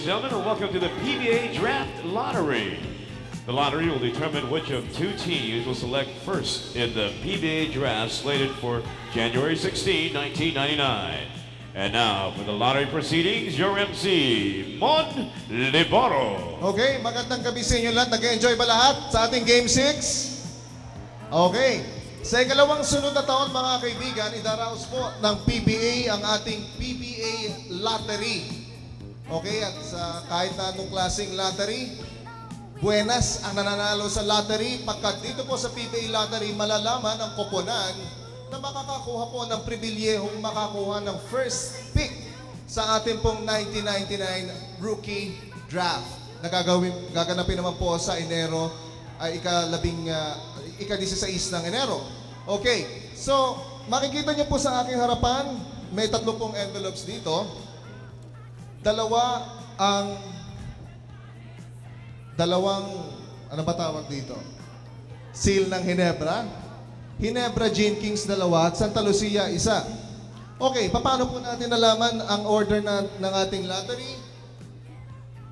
gentlemen, and welcome to the PBA Draft Lottery. The lottery will determine which of two teams will select first in the PBA Draft slated for January 16, 1999. And now, for the lottery proceedings, your MC, Mon Liboro. Okay, magandang gabi sa inyo lahat. Nag-enjoy ba lahat sa ating Game 6? Okay. Sa ikalawang sunod na taon, mga kaibigan, idaraos po ng PBA ang ating PBA Lottery. Okay, at sa kahit na anong klaseng lottery, buenas ang nananalo sa lottery. Pagkat dito po sa PBA Lottery, malalaman ang koponan na makakakuha po ng pribilyehong makakuha ng first pick sa ating pong 1999 Rookie Draft na gaganapin naman po sa Enero ay ika-16 ng Enero. Okay, so makikita niyo po sa aking harapan, may 3 pong envelopes dito. Dalawang, ano ba tawag dito? Seal ng Ginebra. Ginebra Gin Kings 2 at Santa Lucia 1. Okay, paano po natin nalaman ang order ng ating lottery?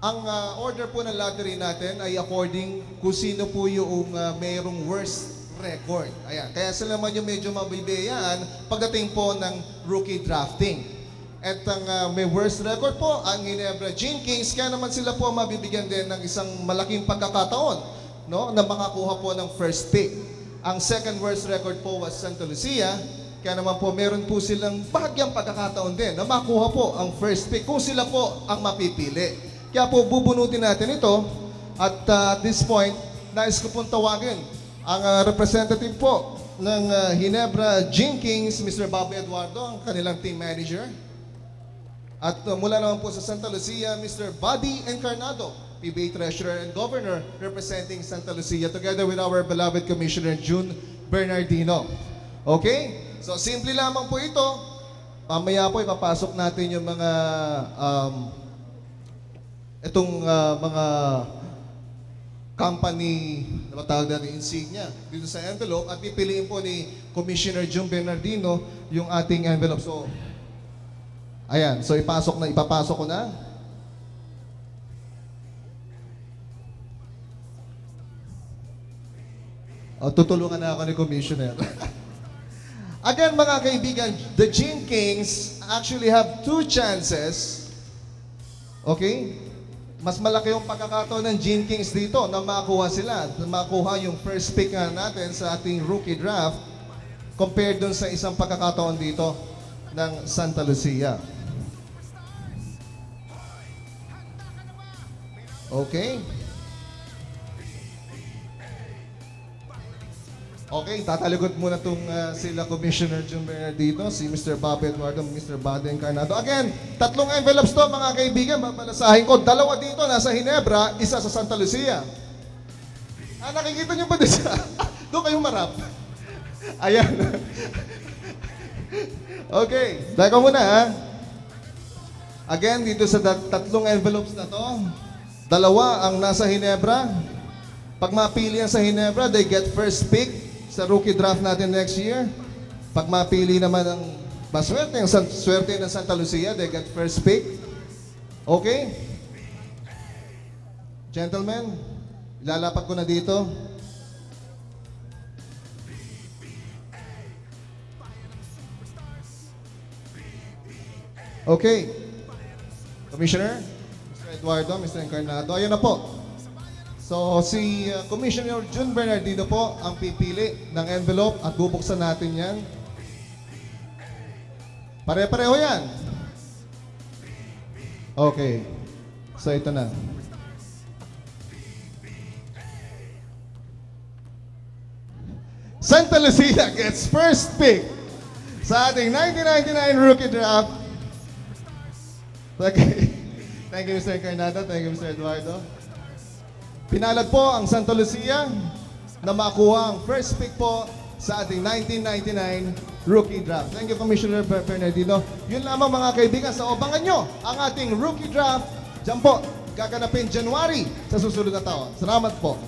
Ang order po ng lottery natin ay according kung sino po yung mayroong worst record. Ayan. Kaya sila naman yung medyo mabibigyan pagdating po ng rookie drafting. At ang may worst record po, ang Ginebra Gin Kings, kaya naman sila po mabibigyan din ng isang malaking pagkakataon, no, na makakuha po ng first pick. Ang second worst record po was Santa Lucia, kaya naman po meron po silang bahagyang pagkakataon din na makuha po ang first pick kung sila po ang mapipili. Kaya po bubunutin natin ito at at this point, nais ko pong tawagin ang representative po ng Ginebra Gin Kings, Mr. Bobby Eduardo, ang kanilang team manager. At mula naman po sa Santa Lucia, Mr. Buddy Encarnado, PBA Treasurer and Governor representing Santa Lucia, together with our beloved Commissioner June Bernardino. Okay? So simple lamang po ito. Mamaya po ipapasok natin yung mga mga company na matawag natin insignia dito sa envelope at pipiliin po ni Commissioner June Bernardino yung ating envelope. So ayan, so ipapasok ko na. Tutulungan na ako ni Commissioner. Again, mga kaibigan, the Gin Kings actually have 2 chances. Okay? Mas malaki yung pagkakataon ng Gin Kings dito na makuha sila, na makuha yung first pick natin sa ating rookie draft compared dun sa isang pagkakataon dito ng Santa Lucia. Okay? Okay, tatalikod muna itong sila Commissioner June Bernardino, si Mr. Bobby Eduardo, Mr. Buddy Encarnado. Again, 3 envelopes to mga kaibigan, mapalasahin ko. 2 dito, nasa Ginebra, 1 sa Santa Lucia. Nakikita niyo ba dito? Doon kayong marap. Ayan. Okay, teka muna ha. Again, dito sa 3 envelopes na to, 2 ang nasa Ginebra. Pag mapili yan sa Ginebra, they get first pick sa rookie draft natin next year. Pag mapili naman ang maswerte, ang swerte ng Santa Lucia, they get first pick. Okay? Gentlemen, ilalapat ko na dito. Okay. Commissioner, Mr. Eduardo, Mr. Encarnado, ayun na po. So, si Commissioner June Bernardino po ang pipili ng envelope at bubuksan natin yan. Pare-pareho yan. Okay. So, ito na. Santa Lucia gets first pick sa ating 1999 rookie draft. Okay. Thank you, Mr. Encarnado. Thank you, Mr. Eduardo. Pinalad po ang Santa Lucia na makuha ang first pick po sa ating 1999 rookie draft. Thank you, Commissioner Bernardino. Yun lamang mga kaibigan, sa abangan nyo ang ating rookie draft. Diyan po, gaganapin January sa susunod na taon. Salamat po.